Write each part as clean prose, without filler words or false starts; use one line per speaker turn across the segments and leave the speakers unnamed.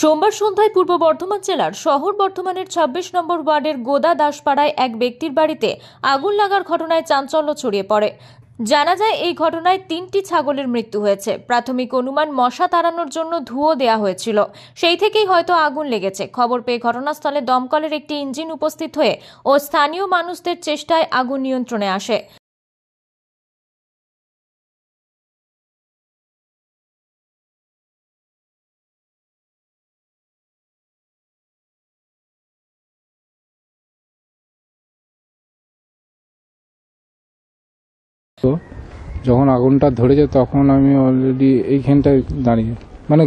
সোমবার সন্ধ্যায় পূর্ব বর্ধমান জেলার শহর বর্ধমানের ২৬ নম্বর ওয়ার্ডের গোদা দাসপাড়ায় এক ব্যক্তির বাড়িতে আগুন লাগার ঘটনায় চাঞ্চল্য ছড়িয়ে পড়ে। জানা যায় এই ঘটনায় ৩টি ছাগলের মৃত্যু হয়েছে। প্রাথমিক অনুমান মশা তাড়ানোর জন্য ধুয়ো দেওয়া হয়েছিল, সেই থেকেই হয়তো আগুন লেগেছে। খবর পেয়ে ঘটনাস্থলে দমকলের একটি ইঞ্জিন উপস্থিত হয়ে ও স্থানীয় মানুষদের চেষ্টায় আগুন নিয়ন্ত্রণে আসে।
তো যখন আগুনটা ধরেছে তখন আমি অলরেডি এইখানটায় দাঁড়িয়ে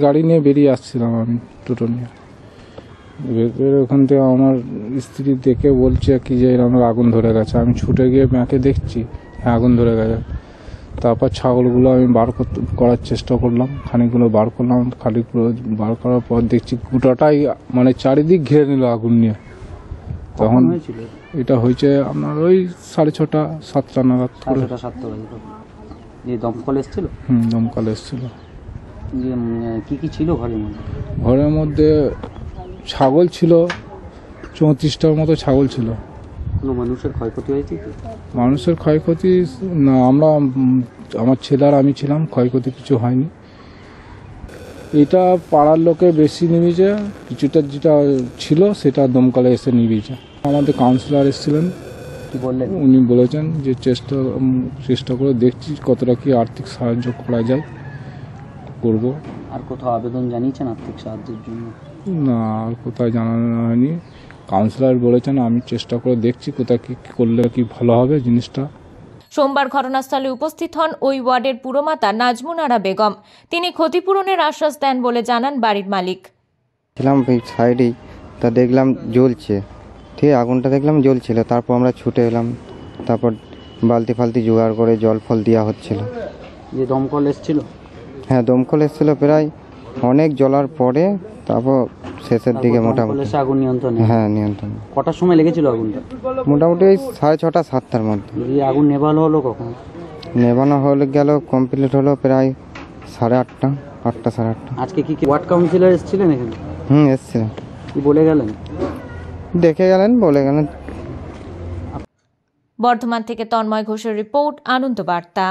গাড়ি নিয়ে বেরিয়ে আসছিলাম, আমি টোটো নিয়ে। ওখান থেকে আমার স্ত্রী দেখে বলছে কি যে আমার আগুন ধরে গেছে। আমি ছুটে গিয়ে ব্যাঁকে দেখছি হ্যাঁ আগুন ধরে গেছে। তারপর ছাগলগুলো আমি করার চেষ্টা করলাম, খানিকগুলো বার করলাম। খানিকগুলো বার করার পর দেখছি গোটাটাই চারিদিক ঘিরে নিল আগুন নিয়ে। তখন এটা হয়েছে আপনার ওই 6:30 7টা নাগাদ।
দমকল এসেছিল?
দমকল এসেছিল।
কি কি ছিল ঘরের মধ্যে?
ঘরের মধ্যে ছাগল ছিল 34টার মতো ছাগল ছিল।
কোনো মানুষের ক্ষয়ক্ষতি হয়েছে কি?
মানুষের ক্ষয়ক্ষতি না, আমার ছেলে আর আমি ছিলাম, ক্ষয়ক্ষতি কিছু হয়নি। এটা পাড়ার লোকে বেশি নিবিয়েছে, কিছুটা যেটা ছিল সেটা দমকলে এসে নিবিয়েছে। আমাদের কাউন্সিলর এসেছিলেন,
কি বললেন?
উনি বলেছেন যে চেষ্টা করে দেখছি কতটা কি আর্থিক সাহায্য করা যায় করব।
আর কোথাও আবেদন জানিয়েছেন আর্থিক সাহায্যের জন্য?
না, আর কোথায় জানানো হয়নি। কাউন্সিলর বলেছেন আমি চেষ্টা করে দেখছি কোথায় কি করলে কি ভালো হবে জিনিসটা।
সোমবার ঘটনাস্থলে উপস্থিত হন ওই ওয়ার্ডের পুরমাতা নাজমুন আরা বেগম। তিনি ক্ষতিপূরণের আশ্বাস দেন বলে জানান বাড়ির মালিক।
ছিলাম সাইডেই, তা দেখলাম জ্বলছে, ঠিক আগুনটা দেখলাম জ্বলছিল। তারপর আমরা ছুটে এলাম, তারপর বালতি ফালতি জোগাড় করে জল ফল দেওয়া হচ্ছিল।
যে দমকল এসেছিল?
হ্যাঁ, দমকল এসেছিল প্রায় অনেক জ্বলার পরে, তারপর শেষের দিকে মোটামুটি
আগুন নিয়ন্ত্রণ।
হ্যাঁ, নিয়ন্ত্রণ।
কটার সময় লেগেছিল আগুনটা?
মোটামুটি ওই 6:30 7টার মধ্যে।
আগুন নেভানো হলো কখন?
নেভানো হলে গেল কমপ্লিট হলো প্রায় 8:30 8টা 8:30।
আজকে কি ওয়ার্ড কাউন্সিলর এসেছিলেন এখানে?
এসেছিলেন।
কি বলে গেলেন?
দেখে গেলেন, বলে গেলেন।
বর্ধমান থেকে তন্ময় ঘোষের রিপোর্ট, আনন্দ বার্তা।